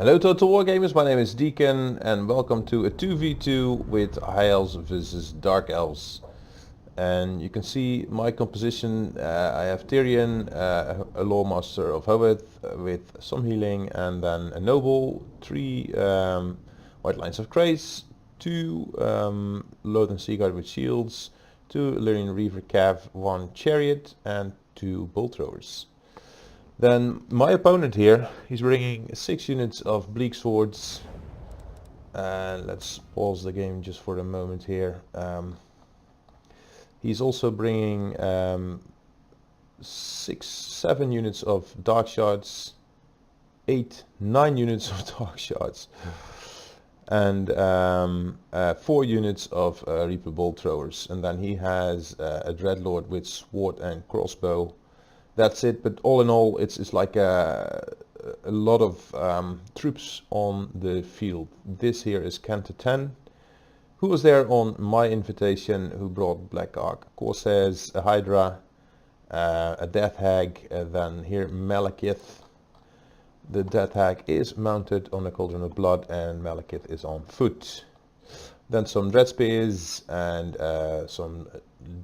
Hello Total Wargamers, my name is Deacon and welcome to a 2v2 with High Elves versus Dark Elves. And you can see my composition. I have Tyrion, a Lawmaster of Hobbit with some healing, and then a Noble, 3 White Lines of Grace, 2 Lothern Seaguard with shields, 2 Illyrian Reaver Cav, 1 Chariot and 2 Bolt Throwers. Then my opponent here, he's bringing 6 units of Bleak Swords, and let's pause the game just for a moment here. He's also bringing 7 units of Dark Shards, 9 units of Dark Shards, and 4 units of Reaper Bolt Throwers. And then he has a Dreadlord with Sword and Crossbow. That's it, but all in all, it's like a lot of troops on the field. This here is Cantor 10, who was there on my invitation, who brought Black Ark Corsairs, a Hydra, a Death Hag, then here Malekith. The Death Hag is mounted on a Cauldron of Blood and Malekith is on foot. Then some Dread Spears and some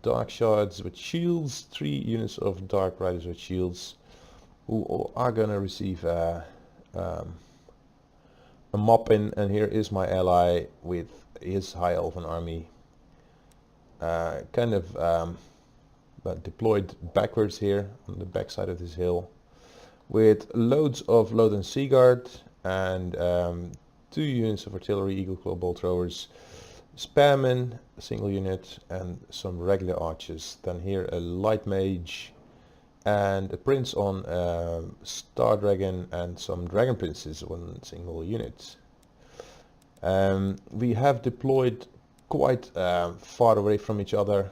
Dark Shards with shields, 3 units of Dark Riders with shields, who are gonna receive a mop-in. And here is my ally with his High Elven army, deployed backwards here on the back side of this hill, with loads of Lothern Seaguard and 2 units of artillery, Eagle Claw Bolt Throwers, Spearmen, a single unit, and some regular archers. Then here a Light Mage and a Prince on Star Dragon and some Dragon Princes, 1 single unit. We have deployed quite far away from each other.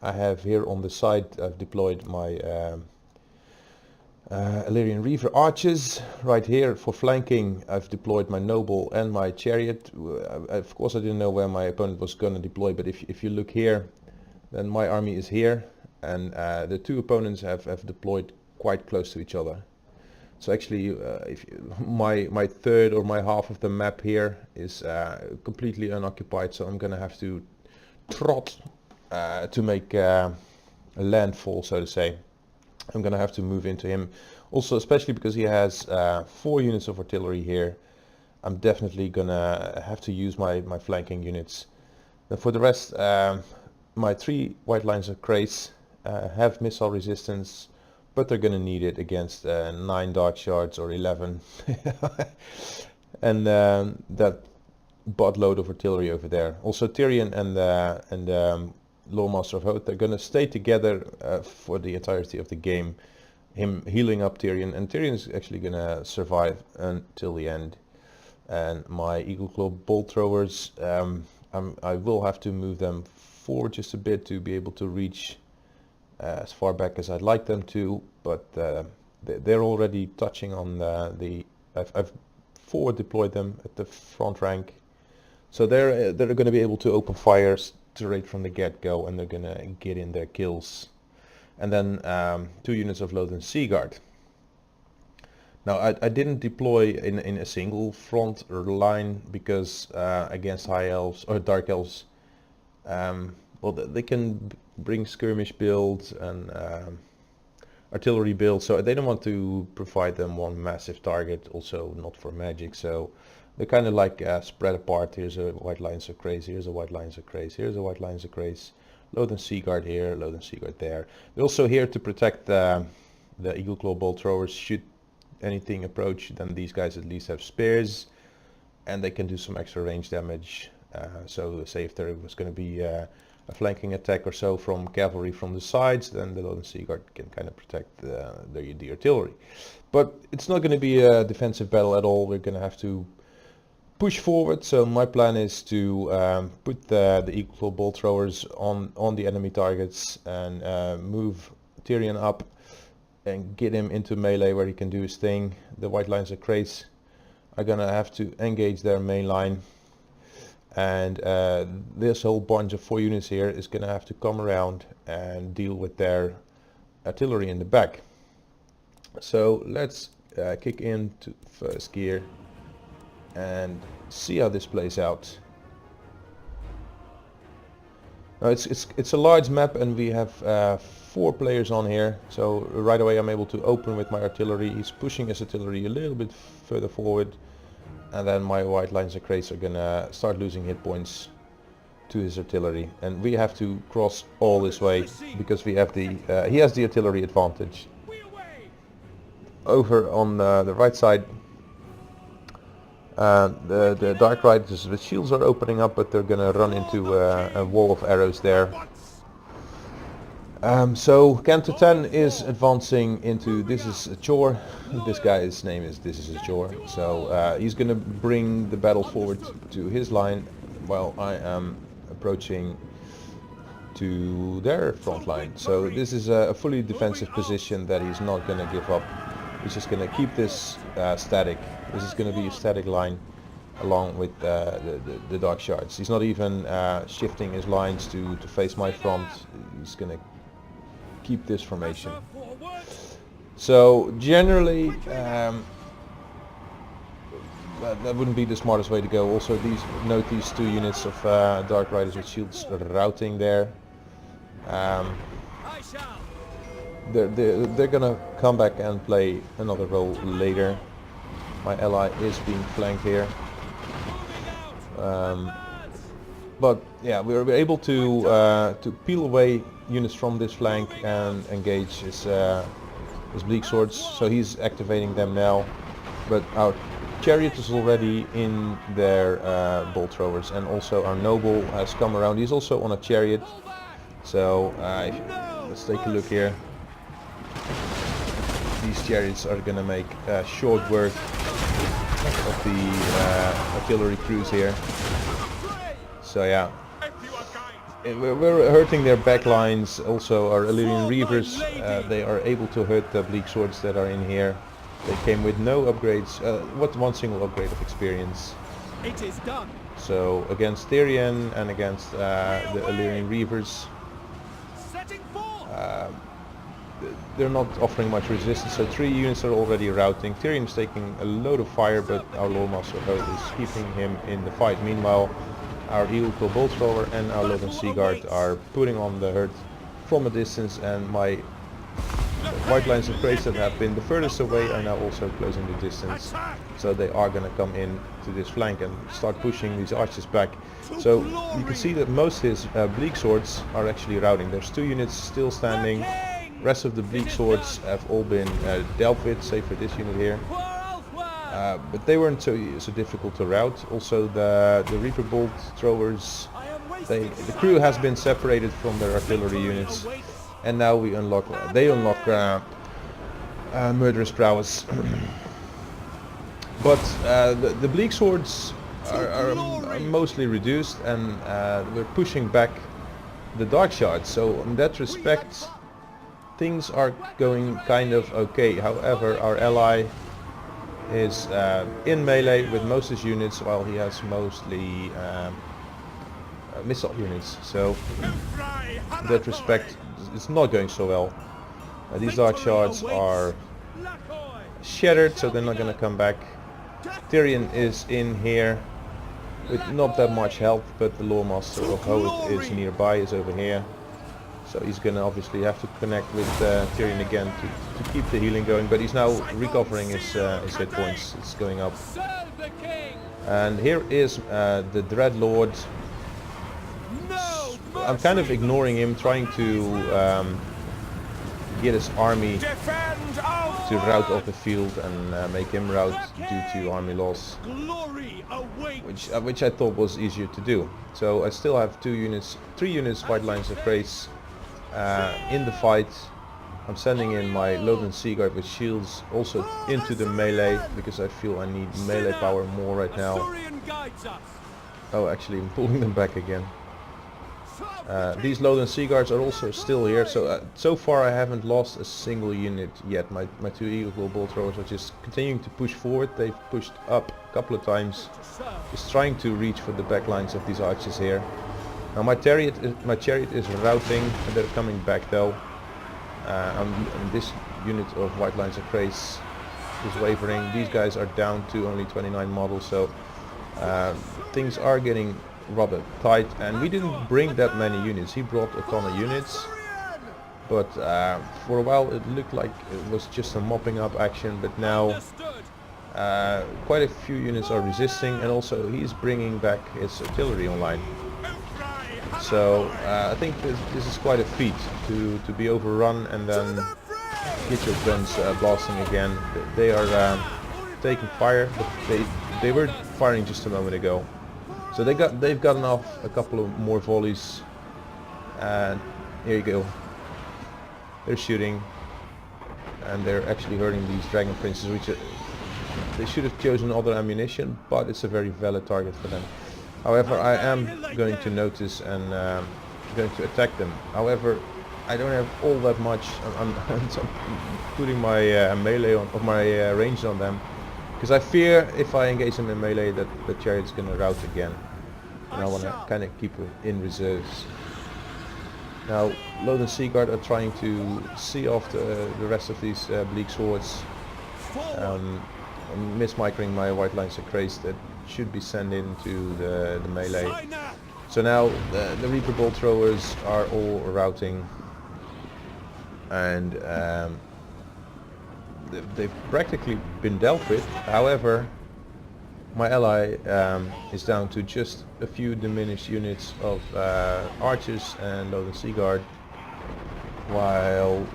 I have here on the side, I've deployed my Illyrian Reaver archers. Right here for flanking, I've deployed my Noble and my Chariot. Of course I didn't know where my opponent was going to deploy, but if you look here, then my army is here, and the 2 opponents have deployed quite close to each other. So actually, my third or my half of the map here is completely unoccupied, so I'm going to have to trot to make a landfall, so to say. I'm gonna have to move into him also, especially because he has 4 units of artillery here. I'm definitely gonna have to use my flanking units. Then for the rest, my 3 White Lines of Grace have missile resistance, but they're gonna need it against 9 Dark Shards or 11 and that buttload of artillery over there. Also Tyrion and Lawmaster of Hoth, they're going to stay together for the entirety of the game. Him healing up Tyrion, and Tyrion is actually going to survive until the end. And my Eagle Claw Bolt Throwers, I will have to move them forward just a bit to be able to reach as far back as I'd like them to, but they're already touching on I've forward deployed them at the front rank, so they're going to be able to open fires straight from the get-go, and they're gonna get in their kills. And then 2 units of Lothern Seaguard. Now I didn't deploy in a single front or line because against High Elves or Dark Elves, well, they can bring skirmish builds and artillery builds, so they don't want to provide them one massive target, also not for magic, so they're kind of like spread apart. Here's a White Lines of Grace, here's a White Lines of Grace, here's a White Lines of Grace, Lothern Seaguard here, Lothern Seaguard there. They're also here to protect the Eagle Claw Bolt Throwers. Should anything approach, then these guys at least have spears, and they can do some extra range damage. So say if there was going to be a flanking attack or so from cavalry from the sides, then the Lothern Seaguard can kind of protect the artillery. But it's not going to be a defensive battle at all. We're going to have to push forward. So my plan is to put the Eagle Claw Bolt Throwers on the enemy targets and move Tyrion up and get him into melee where he can do his thing. The White Lines of Grace are gonna have to engage their main line, and this whole bunch of 4 units here is gonna have to come around and deal with their artillery in the back. So let's kick into first gear and see how this plays out. Now it's a large map, and we have 4 players on here, so right away I'm able to open with my artillery. He's pushing his artillery a little bit further forward, and then my white lines of crates are gonna start losing hit points to his artillery, and we have to cross all this way because we have the he has the artillery advantage. Over on the right side, the Dark Riders with shields are opening up, but they're gonna run into a wall of arrows there. So Canto 10 is advancing into, this is a chore, this guy's name is this is a chore, so he's gonna bring the battle forward to his line while I am approaching to their front line. So this is a fully defensive position that he's not gonna give up. He's just gonna keep this static. This is gonna be a static line along with the Dark Shards. He's not even shifting his lines to face my front. He's gonna keep this formation. So generally that wouldn't be the smartest way to go. Also, note these 2 units of Dark Riders with shields routing there. They're gonna come back and play another role later. My ally is being flanked here. But yeah, we were able to peel away units from this flank and engage his bleak swords. So he's activating them now. But our chariot is already in their bolt throwers, and also our noble has come around. He's also on a chariot. So let's take a look here. These chariots are gonna make short work of the artillery crews here. So yeah, we're hurting their back lines. Also our Illyrian Reavers, they are able to hurt the bleak swords that are in here. They came with no upgrades, one single upgrade of experience. It is done. So against Tyrion and against the Illyrian Reavers, they're not offering much resistance, so 3 units are already routing. Tyrion is taking a load of fire, but our Lordmaster of Hoth is keeping him in the fight. Meanwhile, our Eagle Bolt Thrower and our Lothern Seaguard are putting on the hurt from a distance, and my white lines of crates that have been the furthest away are now also closing the distance. So they are going to come in to this flank and start pushing these archers back. So you can see that most of his bleak swords are actually routing. There's 2 units still standing. Rest of the bleak swords have all been dealt with, save for this unit here. But they weren't so difficult to rout. Also the Reaper Bolt Throwers, the crew has been separated from their artillery units, and now they unlock Murderous Prowess. But the bleak swords are mostly reduced, and we're pushing back the Dark Shards. So in that respect, things are going kind of okay. However, our ally is in melee with most of his units, while he has mostly missile units. So in that respect, it's not going so well. These Dark Shards are shattered, so they're not going to come back. Tyrion is in here with not that much health, but the Lawmaster of Hoth is nearby, is over here. So he's going to obviously have to connect with Tyrion again to keep the healing going, but he's now recovering his hit points. It's going up. And here is the Dreadlord. I'm kind of ignoring him, trying to get his army to rout off the field and make him rout due to army loss, which I thought was easier to do. So I still have 3 units white lines of race in the fight. I'm sending in my Lothern Seaguard with shields also into the melee, because I feel I need melee power more right now. Oh, actually I'm pulling them back again. These Lothern Seaguards are also still here, so so far I haven't lost a single unit yet. My 2 Eagle Bolt Throwers are just continuing to push forward. They've pushed up a couple of times, just trying to reach for the back lines of these archers here. Now my chariot is routing, and they're coming back though. And this unit of white lines of race is wavering. These guys are down to only 29 models, so things are getting rather tight, and we didn't bring that many units. He brought a ton of units, but for a while it looked like it was just a mopping up action, but now quite a few units are resisting, and also he's bringing back his artillery online. So I think this is quite a feat to be overrun and then get your guns blasting again. They are taking fire, but they were firing just a moment ago. So they've gotten off a couple of more volleys, and here you go. They're shooting, and they're actually hurting these dragon princes, which they should have chosen other ammunition, but it's a very valid target for them. However, I am going to notice and going to attack them. However, I don't have all that much. I'm putting my melee on, or my range on them, because I fear if I engage them in melee that the chariot's going to rout again, and I want to kind of keep it in reserves. Now, Lothian Seaguard are trying to see off the rest of these bleak swords. I'm mismicring my white lines of craze that should be sent into the melee. So now the Reaper Bolt throwers are all routing, and they've practically been dealt with. However, my ally is down to just a few diminished units of archers and Lothian Seaguard, while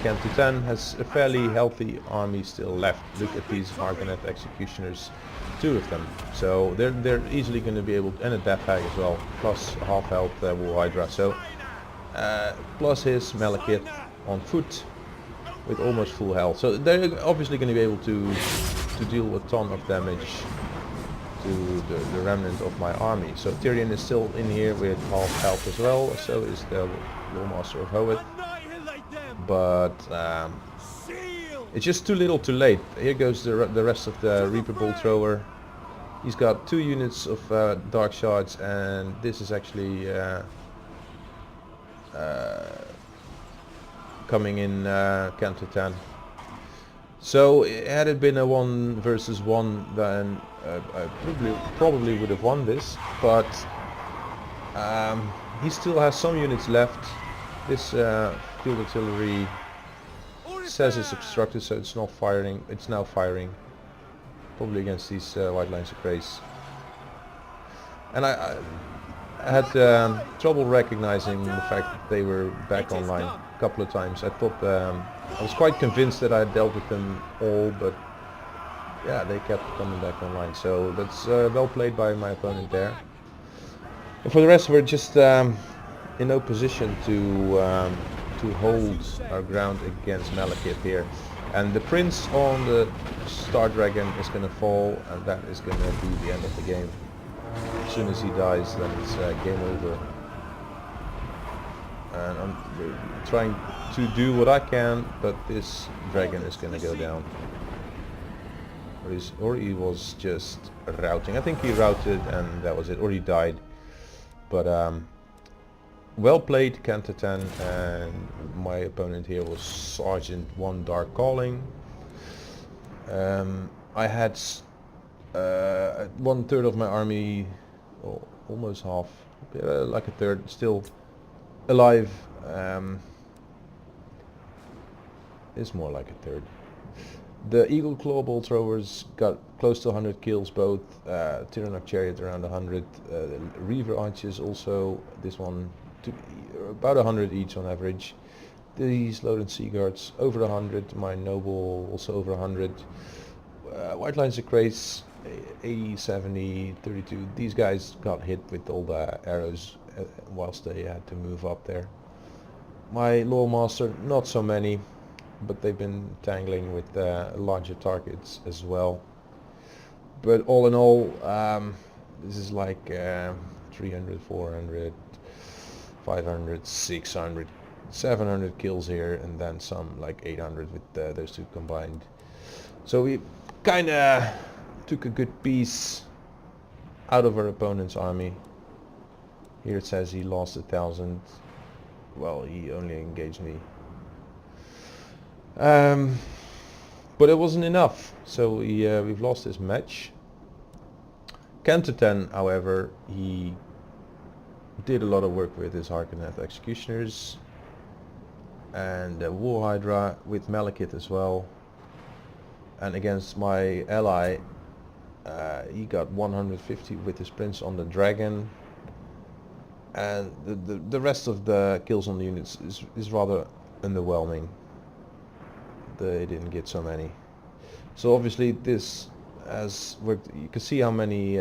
Camp 10 has a fairly healthy army still left. Look at these Argonaut executioners, 2 of them. So they're easily going to be able to, and a death hag as well, plus half health War Hydra. So plus his Malekith on foot with almost full health. So they're obviously going to be able to deal a ton of damage to the remnant of my army. So Tyrion is still in here with half health as well, so is the Lawmaster of Howitt. But it's just too little too late. Here goes the rest of the Reaper Bolt thrower. He's got 2 units of Dark Shards, and this is actually coming in Canto 10. So had it been a 1 versus 1, then I probably would have won this, but he still has some units left. This field artillery says it's obstructed, so it's not firing. It's now firing, probably against these white lines of grace. And I had trouble recognizing the fact that they were back online a couple of times. I thought I was quite convinced that I had dealt with them all, but yeah, they kept coming back online. So that's well played by my opponent there. And for the rest, we're just in no position to hold our ground against Malekith here. And the prince on the Star Dragon is going to fall, and that is going to be the end of the game. As soon as he dies, then it's game over. And I'm trying to do what I can, but this dragon is going to go down. Or he was just routing. I think he routed and that was it, or he died. But well played, Canto 10, and my opponent here was Sergeant 1 Dark Calling. I had 1/3 of my army, or almost half, like a third, still alive. It's more like a third. The Eagle Claw Bolt throwers got close to 100 kills both. Tyrannoc Chariot around 100. Reaver Archers also, this one took about 100 each on average. These Lothian Seaguards over 100. My Noble also over 100. White Lines of Grace 80, 70, 32. These guys got hit with all the arrows whilst they had to move up there. My Lawmaster, not so many, but they've been tangling with larger targets as well. But all in all, this is like 300, 400, 500, 600, 700 kills here, and then some like 800 with those two combined. So we kind of took a good piece out of our opponent's army. Here it says he lost 1,000. Well, he only engaged me. But it wasn't enough, so we've lost this match. Canton, however, he did a lot of work with his Harkonnen Executioners and War Hydra with Malekith as well. And against my ally, he got 150 with his Prince on the Dragon. And the rest of the kills on the units is rather underwhelming. They didn't get so many. So obviously this has worked. You can see how many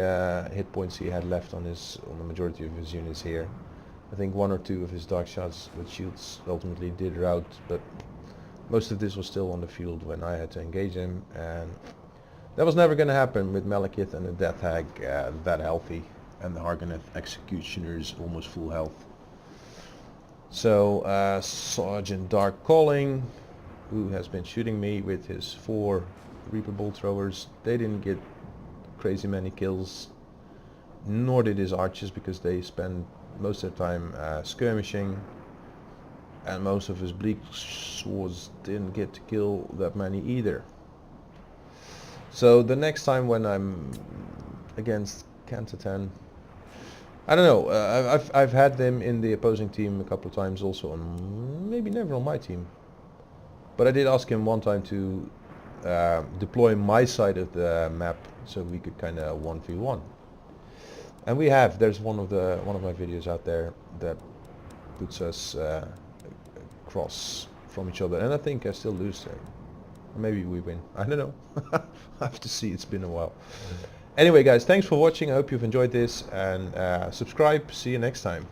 hit points he had left on the majority of his units here. I think 1 or 2 of his dark shots with shields ultimately did rout, but most of this was still on the field when I had to engage him, and that was never going to happen with Malekith and the Death Hag that healthy, and the Harkonnen Executioners almost full health. So Sergeant Dark Calling, who has been shooting me with his 4 Reaper Bolt throwers, they didn't get crazy many kills, nor did his archers, because they spend most of their time skirmishing, and most of his bleak swords didn't get to kill that many either. So the next time when I'm against Canton, I don't know, I've had them in the opposing team a couple of times also, maybe never on my team, but I did ask him one time to deploy my side of the map so we could kind of 1v1, and we have. There's one of my videos out there that puts us across from each other, and I think I still lose there. Maybe we win, I don't know. I have to see, it's been a while. Anyway guys, thanks for watching. I hope you've enjoyed this, and subscribe. See you next time.